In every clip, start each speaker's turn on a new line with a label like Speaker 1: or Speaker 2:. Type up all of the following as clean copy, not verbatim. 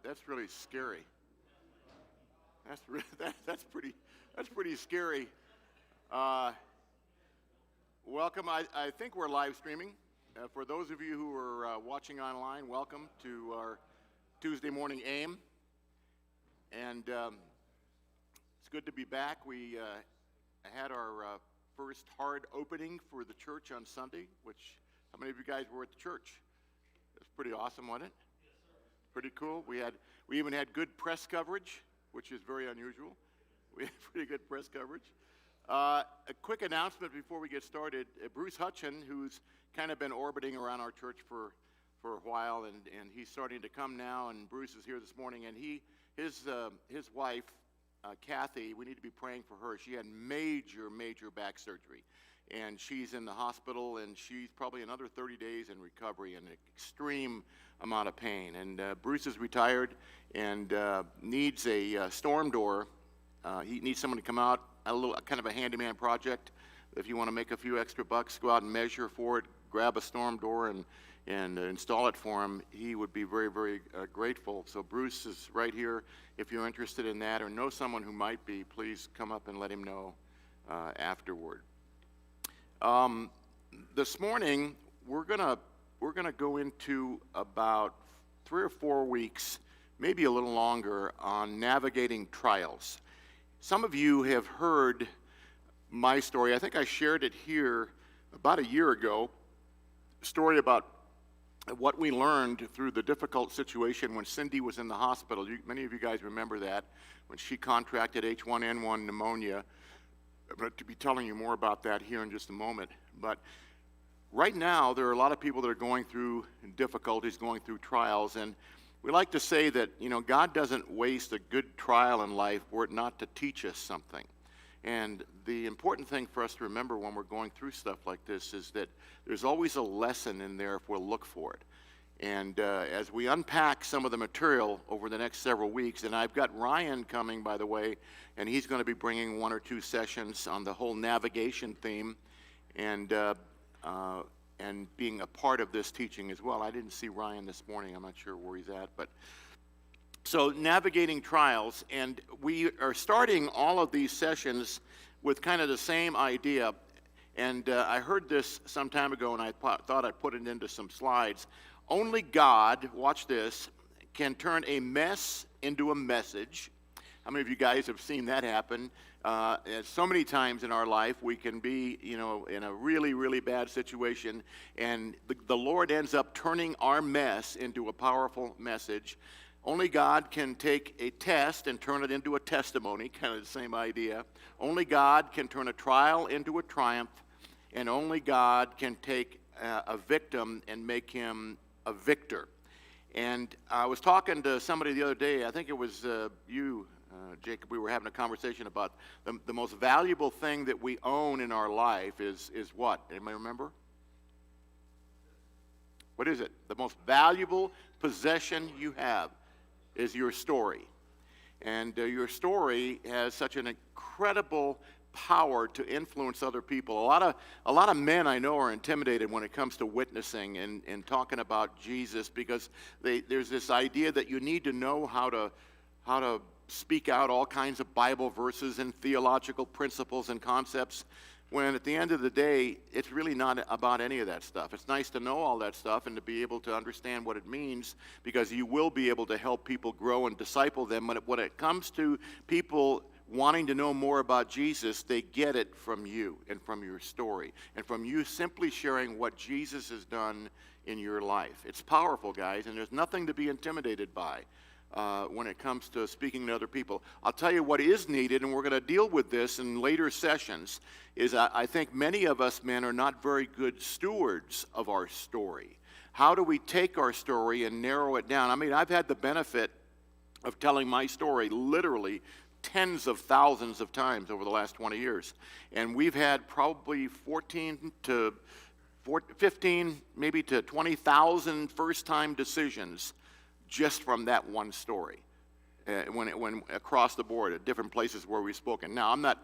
Speaker 1: That's really scary. That's pretty scary. Uh, Welcome. I think we're live streaming. For those of you who are watching online, welcome to our Tuesday morning AIM. And it's good to be back. We had our first hard opening for the church on Sunday, which, how many of you guys were at the church? It was pretty awesome, wasn't it? Yes, sir. Pretty cool. We even had good press coverage, which is very unusual. We had pretty good press coverage. A quick announcement before we get started. Bruce Hutchin, who's kind of been orbiting around our church for a while, and he's starting to come now, and Bruce is here this morning, and his wife, Kathy, we need to be praying for her. She had major back surgery, and she's in the hospital, and she's probably another 30 days in recovery and an extreme amount of pain. And Bruce is retired and needs a storm door. He needs someone to come out, kind of a handyman project. If you want to make a few extra bucks, go out and measure for it, grab a storm door and install it for him. He would be very grateful. So Bruce is right here. If you're interested in that or know someone who might be, please come up and let him know afterward. This morning we're gonna go into about 3 or 4 weeks, maybe a little longer, on navigating trials. Some of you have heard my story. I think I shared it here about a year ago, a story about what we learned through the difficult situation when Cindy was in the hospital. Many of you guys remember that, when she contracted H1N1 pneumonia. I'm going to be telling you more about that here in just a moment. But right now, there are a lot of people that are going through difficulties, going through trials, and we like to say that, God doesn't waste a good trial in life were it not to teach us something. And the important thing for us to remember when we're going through stuff like this is that there's always a lesson in there if we'll look for it. And as we unpack some of the material over the next several weeks, and I've got Ryan coming, by the way, and he's going to be bringing 1 or 2 sessions on the whole navigation theme, and being a part of this teaching as well. I didn't see Ryan this morning. I'm not sure where he's at, but so navigating trials, and we are starting all of these sessions with kind of the same idea. And I heard this some time ago, and I thought I'd put it into some slides. Only God, watch this, can turn a mess into a message. How many of you guys have seen that happen? So many times in our life, we can be, in a really bad situation, and the Lord ends up turning our mess into a powerful message. Only God can take a test and turn it into a testimony, kind of the same idea. Only God can turn a trial into a triumph, and only God can take a victim and make him a victor. And I was talking to somebody the other day, I think it was you, Jacob. We were having a conversation about the most valuable thing that we own in our life is what? Anybody remember? What is it? The most valuable possession you have is your story. And your story has such an incredible power to influence other people. A lot of men I know are intimidated when it comes to witnessing and talking about Jesus, because there's this idea that you need to know how to speak out all kinds of Bible verses and theological principles and concepts, when at the end of the day, it's really not about any of that stuff. It's nice to know all that stuff and to be able to understand what it means, because you will be able to help people grow and disciple them. When it comes to people wanting to know more about Jesus, they get it from you and from your story and from you simply sharing what Jesus has done in your life. It's powerful, guys, and there's nothing to be intimidated by when it comes to speaking to other people. I'll tell you what is needed, and we're going to deal with this in later sessions, is I think many of us men are not very good stewards of our story. How do we take our story and narrow it down? I mean, I've had the benefit of telling my story literally tens of thousands of times over the last 20 years. And we've had probably 15, maybe to 20,000 first-time decisions just from that one story, when across the board at different places where we've spoken. Now, I'm not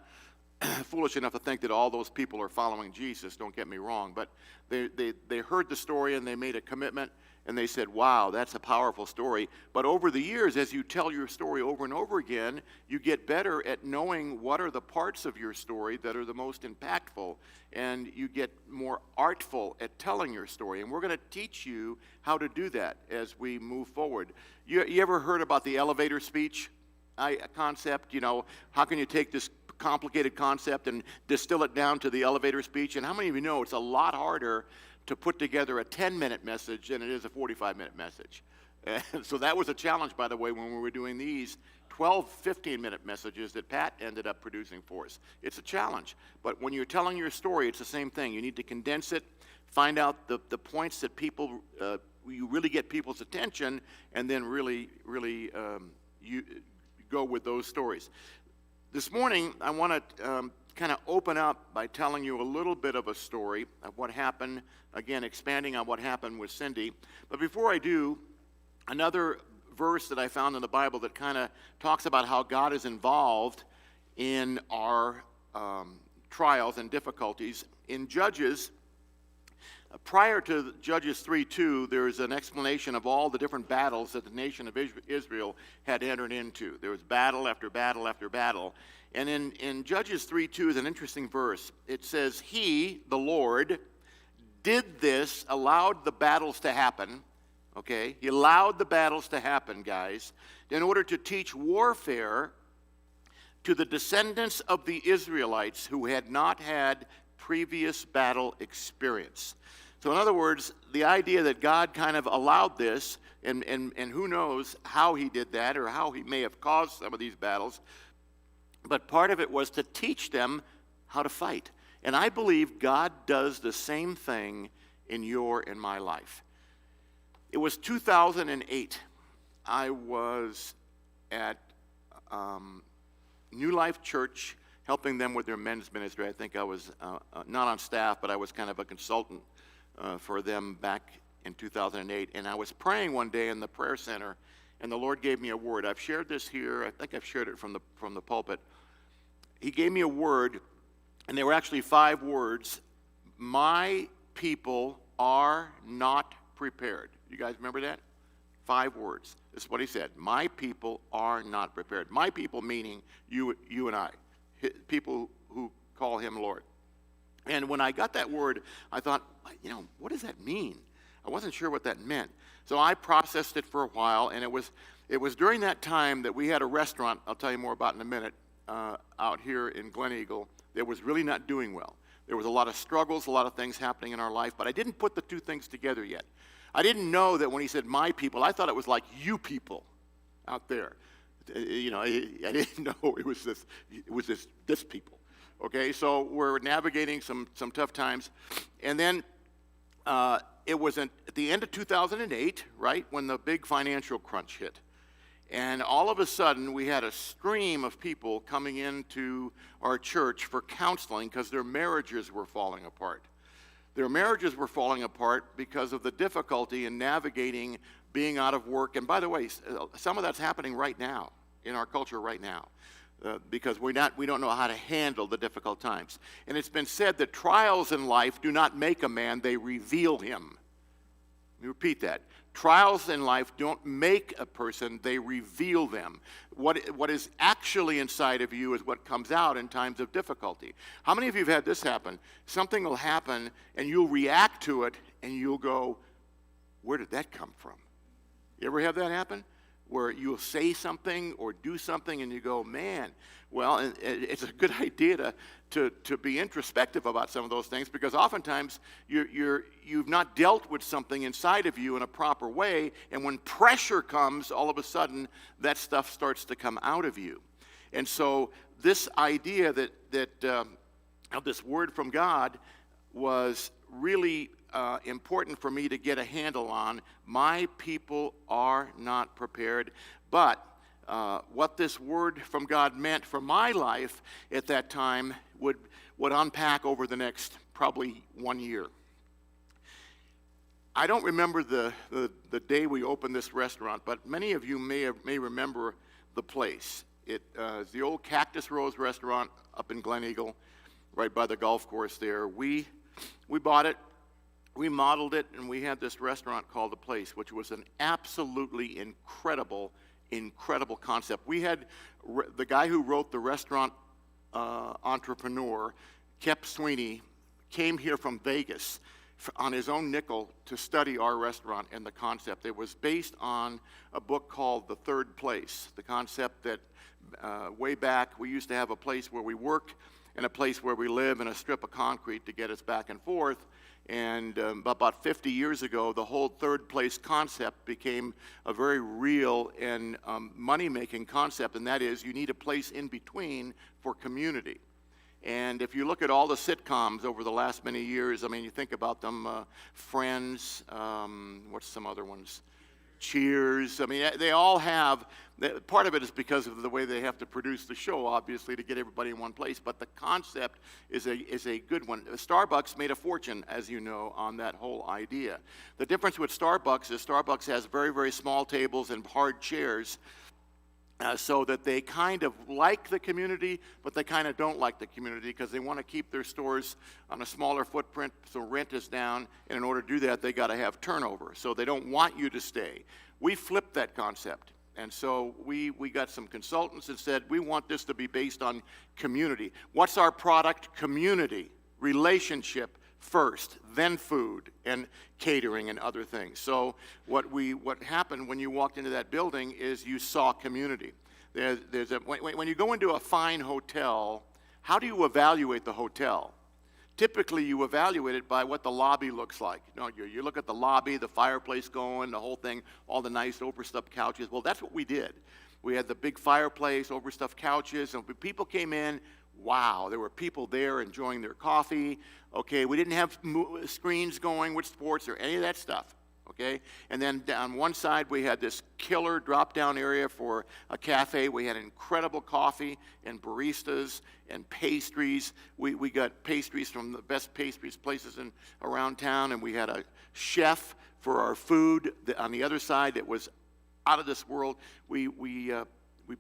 Speaker 1: foolish enough to think that all those people are following Jesus, don't get me wrong, but they heard the story and they made a commitment, and they said, wow, that's a powerful story. But over the years, as you tell your story over and over again, you get better at knowing what are the parts of your story that are the most impactful, and you get more artful at telling your story. And we're going to teach you how to do that as we move forward. You ever heard about the elevator speech concept? You know, how can you take this complicated concept and distill it down to the elevator speech? And how many of you know it's a lot harder to put together a 10-minute message than it is a 45-minute message? And so that was a challenge, by the way, when we were doing these 12, 15-minute messages that Pat ended up producing for us. It's a challenge. But when you're telling your story, it's the same thing. You need to condense it, find out the points that people, you really get people's attention, and then really you go with those stories. This morning, I want to kind of open up by telling you a little bit of a story of what happened, again, expanding on what happened with Cindy. But before I do, another verse that I found in the Bible that kind of talks about how God is involved in our trials and difficulties. In Judges, prior to Judges 3:2, there's an explanation of all the different battles that the nation of Israel had entered into. There was battle after battle after battle. And in Judges 3:2 is an interesting verse. It says, He, the Lord, did this, allowed the battles to happen. Okay? He allowed the battles to happen, guys, in order to teach warfare to the descendants of the Israelites who had not had previous battle experience. So in other words, the idea that God kind of allowed this, and who knows how he did that or how he may have caused some of these battles, but part of it was to teach them how to fight. And I believe God does the same thing in your and my life. It was 2008. I was at New Life Church helping them with their men's ministry. I think I was not on staff, but I was kind of a consultant for them back in 2008. And I was praying one day in the prayer center, and the Lord gave me a word. I've shared this here. I think I've shared it from the pulpit. He gave me a word, and there were actually 5 words. My people are not prepared. You guys remember that? 5 words. This is what he said. My people are not prepared. My people meaning you and I, people who call him Lord. And when I got that word, I thought, what does that mean? I wasn't sure what that meant. So I processed it for a while, and it was during that time that we had a restaurant, I'll tell you more about in a minute, out here in Glen Eagle, that was really not doing well. There was a lot of struggles, a lot of things happening in our life, but I didn't put the two things together yet. I didn't know that when he said my people, I thought it was like you people out there. I didn't know it was this people. Okay, so we're navigating some tough times. And then it was at the end of 2008, right, when the big financial crunch hit. And all of a sudden, we had a stream of people coming into our church for counseling because their marriages were falling apart. Their marriages were falling apart because of the difficulty in navigating being out of work. And by the way, some of that's happening right now, in our culture right now, because we don't know how to handle the difficult times. And it's been said that trials in life do not make a man, they reveal him. Let me repeat that. Trials in life don't make a person, they reveal them. What is actually inside of you is what comes out in times of difficulty. How many of you have had this happen? Something will happen, and you'll react to it, and you'll go, where did that come from? You ever have that happen? Where you'll say something or do something, and you go, man, well, it's a good idea to be introspective about some of those things, because oftentimes you've not dealt with something inside of you in a proper way, and when pressure comes, all of a sudden that stuff starts to come out of you. And so this idea that of this word from God was really important for me to get a handle on. My people are not prepared, but what this word from God meant for my life at that time would unpack over the next probably 1 year. I don't remember the day we opened this restaurant, but many of you may remember the place. It is the old Cactus Rose restaurant up in Glen Eagle, right by the golf course there. We bought it. remodeled it, and we had this restaurant called The Place, which was an absolutely incredible concept. We had the guy who wrote The Restaurant Entrepreneur, Kep Sweeney, came here from Vegas on his own nickel to study our restaurant and the concept. It was based on a book called The Third Place, the concept that way back we used to have a place where we work and a place where we live and a strip of concrete to get us back and forth. And about 50 years ago, the whole third place concept became a very real and money-making concept, and that is you need a place in between for community. And if you look at all the sitcoms over the last many years, I mean, you think about them, Friends, what's some other ones? Cheers. I mean, they all have, part of it is because of the way they have to produce the show, obviously, to get everybody in one place, but the concept is a good one. Starbucks made a fortune, as you know, on that whole idea. The difference with Starbucks is Starbucks has very, very small tables and hard chairs, so that they kind of like the community, but they kind of don't like the community because they want to keep their stores on a smaller footprint, so rent is down, and in order to do that, they got to have turnover, so they don't want you to stay. We flipped that concept, and so we got some consultants and said, we want this to be based on community. What's our product? Community, relationship first, then food and catering and other things. So what happened when you walked into that building is you saw community. When you go into a fine hotel, how do you evaluate the hotel? Typically, you evaluate it by what the lobby looks like. You look at the lobby, the fireplace going, the whole thing, all the nice overstuffed couches. Well, that's what we did. We had the big fireplace, overstuffed couches, and when people came in, wow, there were people there enjoying their coffee. Okay, we didn't have screens going with sports or any of that stuff. Okay, and then on one side we had this killer drop-down area for a cafe. We had incredible coffee and baristas and pastries. We got pastries from the best pastries places around town, and we had a chef for our food. On the other side, it was out of this world. We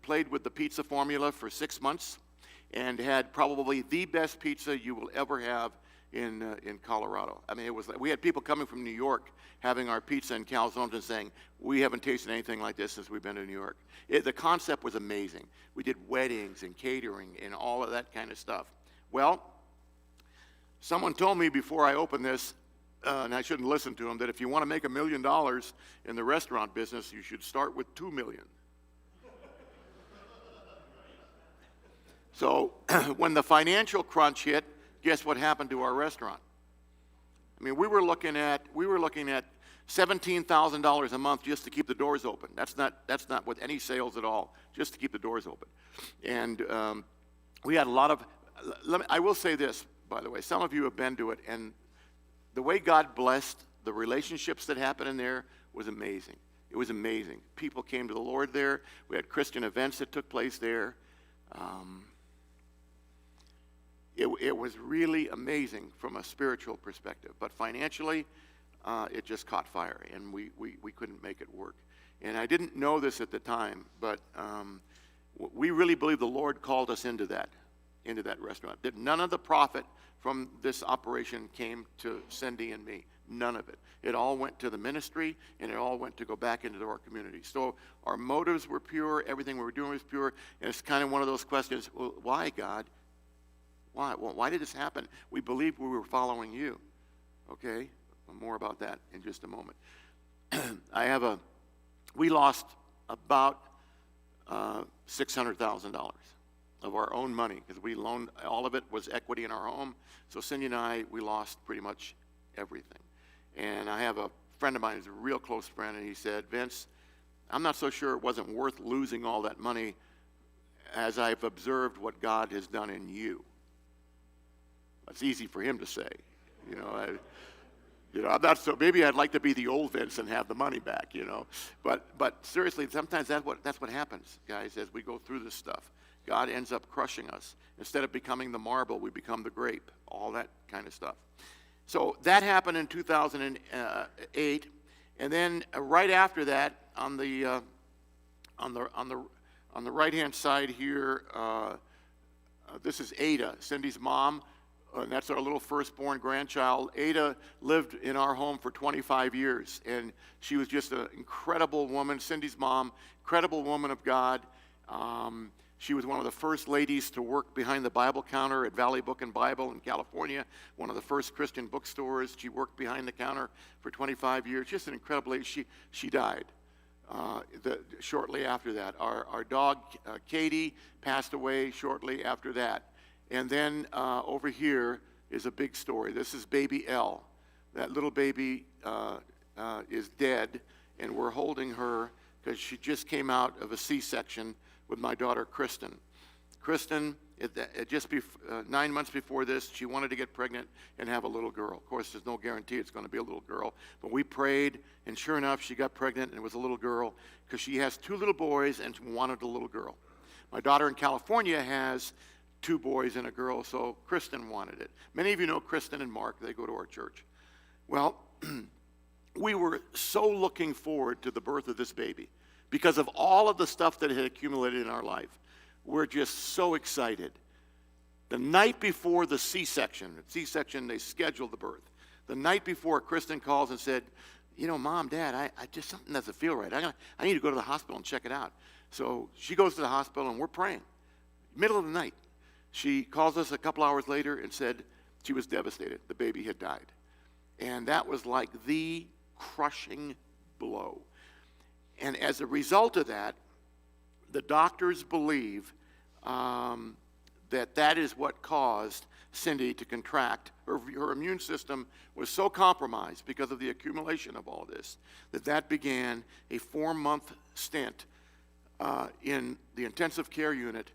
Speaker 1: played with the pizza formula for 6 months and had probably the best pizza you will ever have in Colorado. I mean, we had people coming from New York having our pizza and calzones and saying, we haven't tasted anything like this since we've been to New York. The concept was amazing. We did weddings and catering and all of that kind of stuff. Well, someone told me before I opened this, and I shouldn't listen to him, that if you want to make $1 million in the restaurant business, you should start with $2 million. So when the financial crunch hit, guess what happened to our restaurant? I mean, we were looking at $17,000 a month just to keep the doors open. That's not with any sales at all, just to keep the doors open. And we had a lot of. I will say this, by the way. Some of you have been to it, and the way God blessed the relationships that happened in there was amazing. It was amazing. People came to the Lord there. We had Christian events that took place there. It was really amazing from a spiritual perspective, but financially, it just caught fire, and we couldn't make it work. And I didn't know this at the time, but we really believe the Lord called us into that restaurant. That none of the profit from this operation came to Cindy and me. None of it. It all went to the ministry, and it all went to go back into our community. So our motives were pure. Everything we were doing was pure. And it's kind of one of those questions, well, why, God? Why? Well, why did this happen? We believed we were following you. Okay? More about that in just a moment. We lost about $600,000 of our own money because we loaned, all of it was equity in our home. So Cindy and I, we lost pretty much everything. And I have a friend of mine who's a real close friend, and he said, Vince, I'm not so sure it wasn't worth losing all that money as I've observed what God has done in you. That's easy for him to say. I'm not so. Maybe I'd like to be the old Vince and have the money back. But seriously, sometimes that's what happens, guys. As we go through this stuff, God ends up crushing us. Instead of becoming the marble, we become the grape. All that kind of stuff. So that happened in 2008, and then right after that, on the right-hand side here, this is Ada, Cindy's mom. and that's our little firstborn grandchild. Ada lived in our home for 25 years, and she was just an incredible woman. Cindy's mom, incredible woman of God. She was one of the first ladies to work behind the Bible counter at Valley Book and Bible in California, one of the first Christian bookstores. She worked behind the counter for 25 years. Just an incredible lady. She died shortly after that. Our dog, Katie, passed away shortly after that. And then over here is a big story. This is baby Elle. That little baby is dead, and we're holding her because she just came out of a C-section with my daughter, Kristen. Kristen, just 9 months before this, she wanted to get pregnant and have a little girl. Of course, there's no guarantee it's going to be a little girl, but we prayed, and sure enough, she got pregnant, and it was a little girl because she has 2 little boys and wanted a little girl. My daughter in California has 2 boys and a girl, so Kristen wanted it. Many of you know Kristen and Mark. They go to our church. Well, we were so looking forward to the birth of this baby because of all of the stuff that had accumulated in our life. We're just so excited. The night before the C-section, they scheduled the birth. The night before, Kristen calls and said, you know, Mom, Dad, I just something doesn't feel right. I need to go to the hospital and check it out. So she goes to the hospital, and we're praying. Middle of the night. She calls us a couple hours later and said she was devastated. The baby had died. And that was like the crushing blow. And as a result of that, the doctors believe that is what caused Cindy to contract. Her immune system was so compromised because of the accumulation of all this that began a 4-month stint in the intensive care unit,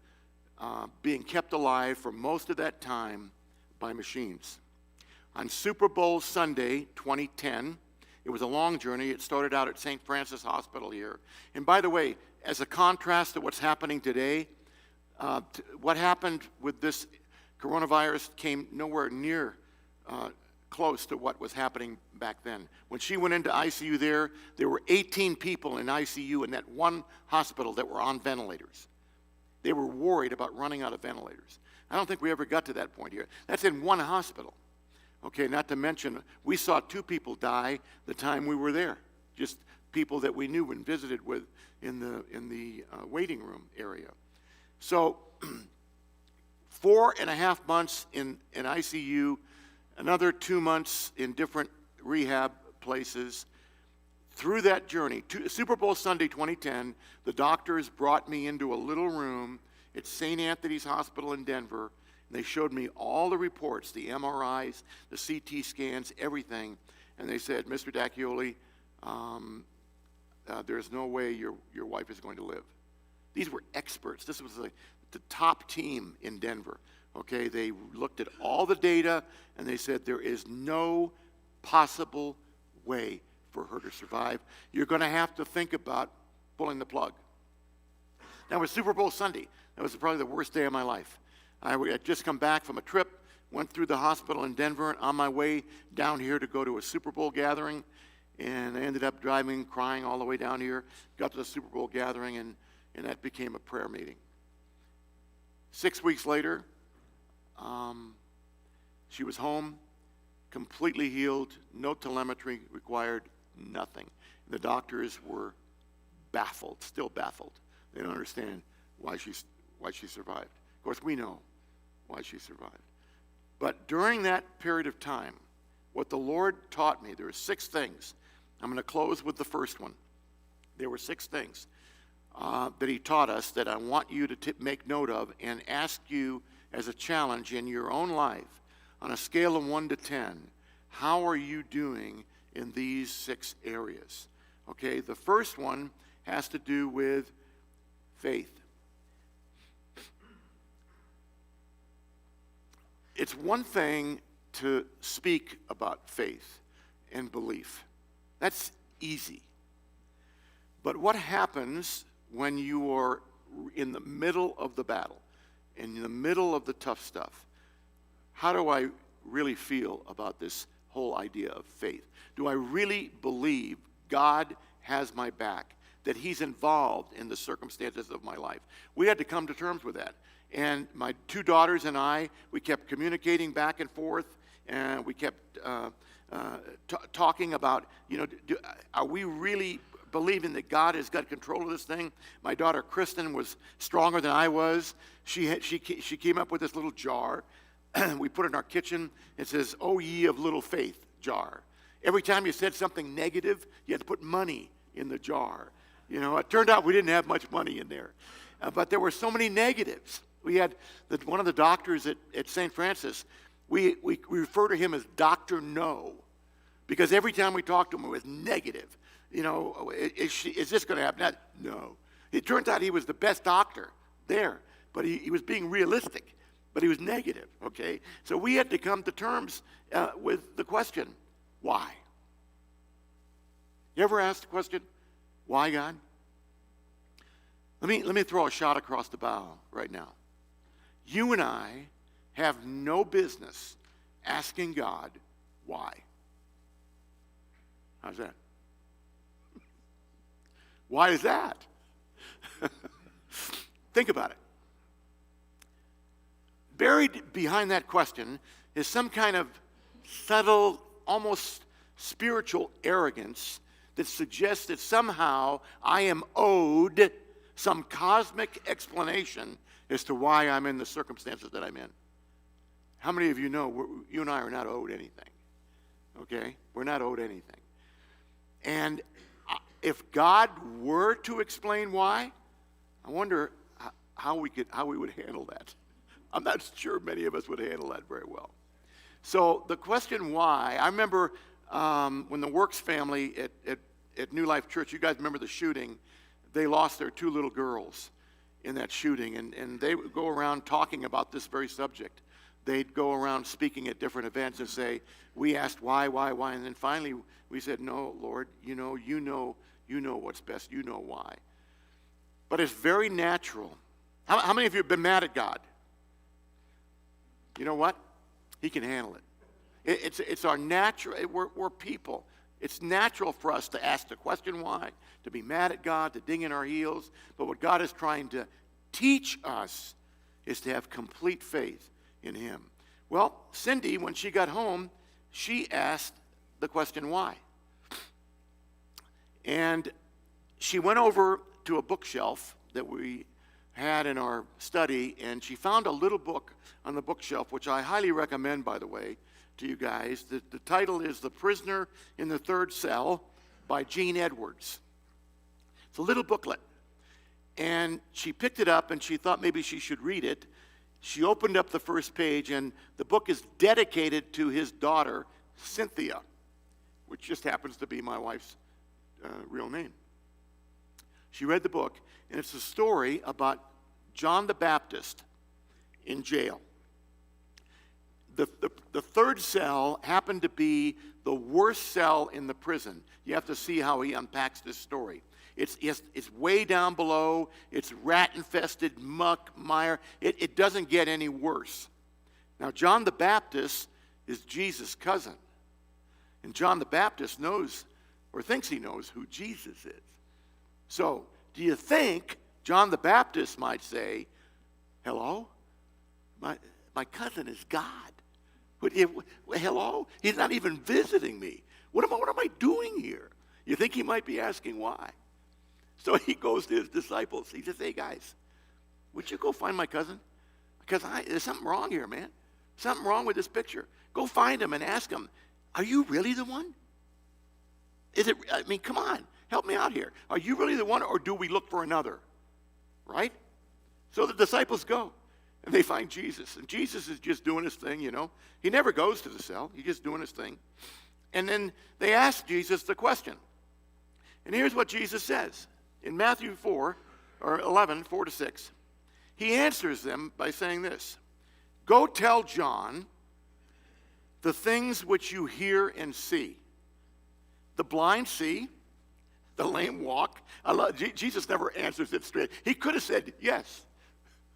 Speaker 1: being kept alive for most of that time by machines. On Super Bowl Sunday, 2010, it was a long journey. It started out at St. Francis Hospital here. And by the way, as a contrast to what's happening today, what happened with this coronavirus came nowhere near close to what was happening back then. When she went into ICU there were 18 people in ICU in that one hospital that were on ventilators. They were worried about running out of ventilators. I don't think we ever got to that point here. That's in one hospital. Okay, not to mention, we saw 2 people die the time we were there. Just people that we knew and visited with in the waiting room area. So 4.5 months in ICU, another 2 months in different rehab places. Through that journey, Super Bowl Sunday 2010, the doctors brought me into a little room at St. Anthony's Hospital in Denver. And they showed me all the reports, the MRIs, the CT scans, everything. And they said, Mr. Dacchioli, there's no way your wife is going to live. These were experts. This was the top team in Denver. Okay, they looked at all the data, and they said there is no possible way for her to survive. You're going to have to think about pulling the plug. That was Super Bowl Sunday. That was probably the worst day of my life. I had just come back from a trip, went through the hospital in Denver, and on my way down here to go to a Super Bowl gathering, and I ended up driving, crying all the way down here, got to the Super Bowl gathering, and that became a prayer meeting. 6 weeks later, she was home, completely healed, no telemetry required, nothing. The doctors were baffled, still baffled. They don't understand why she survived. Of course, we know why she survived. But during that period of time, what the Lord taught me, there were 6 things. I'm going to close with the first one. There were 6 things that he taught us that I want you to make note of and ask you as a challenge in your own life on a scale of 1 to 10. How are you doing in these 6 areas? Okay, the first one has to do with faith. It's one thing to speak about faith and belief. That's easy. But what happens when you are in the middle of the battle, in the middle of the tough stuff? How do I really feel about this whole idea of faith? Do I really believe God has my back, that he's involved in the circumstances of my life? We had to come to terms with that. And my two daughters and I, we kept communicating back and forth, and we kept talking about, are we really believing that God has got control of this thing? My daughter Kristen was stronger than I was. She came up with this little jar. We put it in our kitchen. It says, "O ye of little faith," jar. Every time you said something negative, you had to put money in the jar. It turned out we didn't have much money in there. But there were so many negatives. We had one of the doctors at St. Francis, we refer to him as Dr. No, because every time we talked to him, it was negative. Is this going to happen? No. It turns out he was the best doctor there, but he was being realistic, but he was negative, okay? So we had to come to terms with the question, why? You ever asked the question, why, God? Let me throw a shot across the bow right now. You and I have no business asking God why. How's that? Why is that? Think about it. Buried behind that question is some kind of subtle, almost spiritual arrogance that suggests that somehow I am owed some cosmic explanation as to why I'm in the circumstances that I'm in. How many of you know you and I are not owed anything? Okay? We're not owed anything. And if God were to explain why, I wonder how we would handle that. I'm not sure many of us would handle that very well. So the question why, I remember when the Works family at New Life Church, you guys remember the shooting, they lost their two little girls in that shooting, and they would go around talking about this very subject. They'd go around speaking at different events and say, we asked why, and then finally we said, no, Lord, you know what's best, you know why. But it's very natural. How many of you have been mad at God? You know what? He can handle it. It's our natural, we're people. It's natural for us to ask the question why, to be mad at God, to ding in our heels. But what God is trying to teach us is to have complete faith in him. Well, Cindy, when she got home, she asked the question why. And she went over to a bookshelf that we had in our study, and she found a little book on the bookshelf, which I highly recommend, by the way, to you guys. The title is The Prisoner in the Third Cell by Gene Edwards. It's a little booklet. And she picked it up, and she thought maybe she should read it. She opened up the first page, and the book is dedicated to his daughter, Cynthia, which just happens to be my wife's real name. She read the book, and it's a story about John the Baptist in jail. The third cell happened to be the worst cell in the prison. You have to see how he unpacks this story. It's way down below. It's rat-infested, muck, mire. It doesn't get any worse. Now, John the Baptist is Jesus' cousin. And John the Baptist knows, or thinks he knows, who Jesus is. So, do you think John the Baptist might say, hello? My cousin is God. Hello? He's not even visiting me. What am I doing here? You think he might be asking why? So he goes to his disciples. He says, hey, guys, would you go find my cousin? Because there's something wrong here, man. Something wrong with this picture. Go find him and ask him, are you really the one? Come on, help me out here. Are you really the one, or do we look for another? Right? So the disciples go, and they find Jesus. And Jesus is just doing his thing, He never goes to the cell. He's just doing his thing. And then they ask Jesus the question. And here's what Jesus says. In Matthew 11, 4-6, he answers them by saying this. Go tell John the things which you hear and see. The blind see, the lame walk. Jesus never answers it straight. He could have said yes.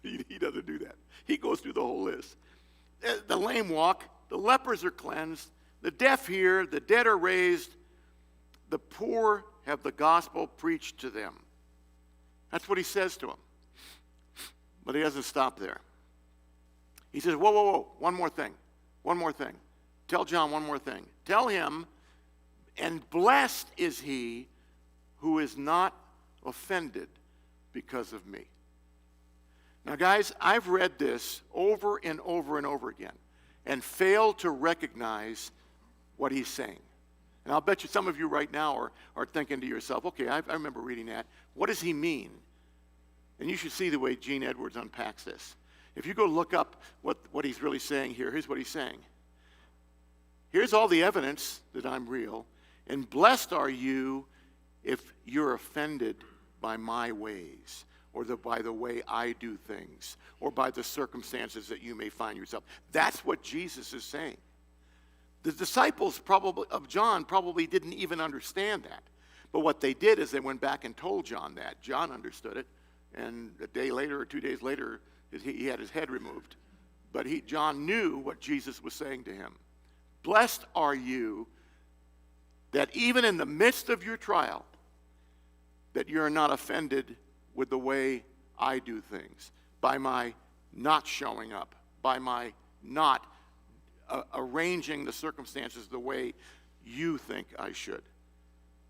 Speaker 1: He doesn't do that. He goes through the whole list. The lame walk, the lepers are cleansed, the deaf hear, the dead are raised, the poor have the gospel preached to them. That's what he says to them. But he doesn't stop there. He says, whoa, whoa, whoa, one more thing. One more thing. Tell John one more thing. Tell him, and blessed is he who is not offended because of me. Now, guys, I've read this over and over and over again and failed to recognize what he's saying. And I'll bet you some of you right now are thinking to yourself, okay, I remember reading that. What does he mean? And you should see the way Gene Edwards unpacks this. If you go look up what he's really saying here, here's what he's saying. Here's all the evidence that I'm real, and blessed are you if you're offended by my ways, or by the way I do things, or by the circumstances that you may find yourself. That's what Jesus is saying. The disciples of John probably didn't even understand that. But what they did is they went back and told John that. John understood it, and a day later or 2 days later, he had his head removed. But John knew what Jesus was saying to him. Blessed are you that even in the midst of your trial, that you're not offended with the way I do things, by my not showing up, by my not arranging the circumstances the way you think I should.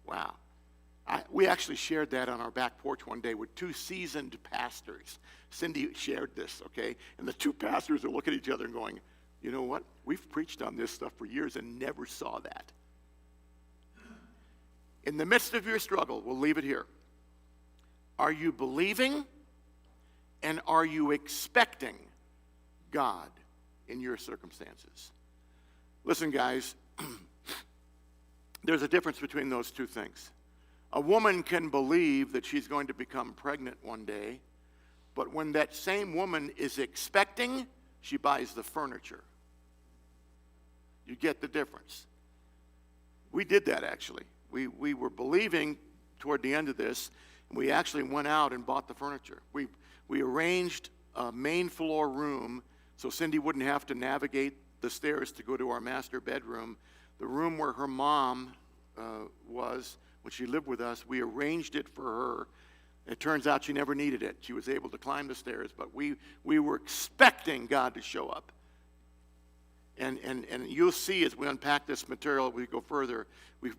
Speaker 1: Wow. We actually shared that on our back porch one day with two seasoned pastors. Cindy shared this, okay? And the two pastors are looking at each other and going, you know what? We've preached on this stuff for years and never saw that. In the midst of your struggle, we'll leave it here. Are you believing and are you expecting God in your circumstances? Listen, guys, there's a difference between those two things. A woman can believe that she's going to become pregnant one day, but when that same woman is expecting, she buys the furniture. You get the difference. We did that, actually. We were believing toward the end of this, and we actually went out and bought the furniture. We arranged a main floor room so Cindy wouldn't have to navigate the stairs to go to our master bedroom. The room where her mom was when she lived with us, we arranged it for her. It turns out she never needed it. She was able to climb the stairs, but we were expecting God to show up. And you'll see as we unpack this material, we go further,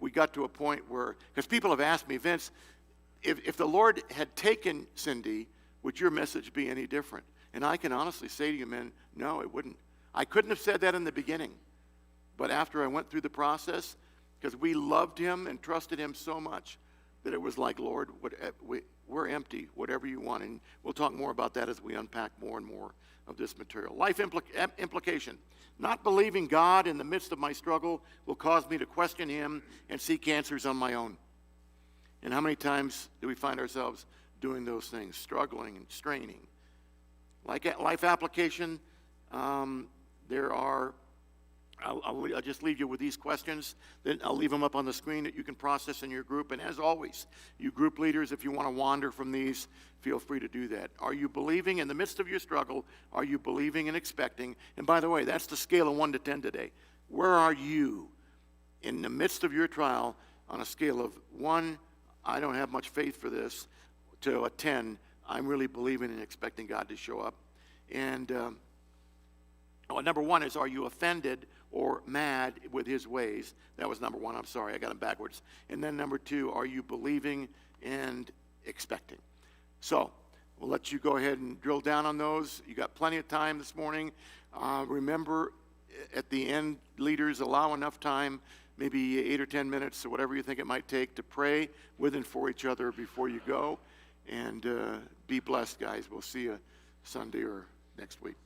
Speaker 1: we got to a point where, because people have asked me, Vince, if the Lord had taken Cindy, would your message be any different? And I can honestly say to you, men, no, it wouldn't. I couldn't have said that in the beginning. But after I went through the process, because we loved him and trusted him so much, that it was like, Lord, we're empty, whatever you want. And we'll talk more about that as we unpack more and more of this material. Life implication. Not believing God in the midst of my struggle will cause me to question him and seek answers on my own. And how many times do we find ourselves doing those things, struggling and straining? Like life application, there are, I'll just leave you with these questions. Then I'll leave them up on the screen that you can process in your group. And as always, you group leaders, if you want to wander from these, feel free to do that. Are you believing in the midst of your struggle? Are you believing and expecting? And by the way, that's the scale of 1 to 10 today. Where are you in the midst of your trial on a scale of 1, I don't have much faith for this, to a 10, I'm really believing and expecting God to show up? And number 1 is, are you offended or mad with his ways? That was number 1. I'm sorry, I got them backwards. And then number 2, are you believing and expecting? So we'll let you go ahead and drill down on those. You got plenty of time this morning. Remember, at the end, leaders, allow enough time, maybe 8 or 10 minutes or whatever you think it might take, to pray with and for each other before you go. And be blessed, guys. We'll see you Sunday or next week.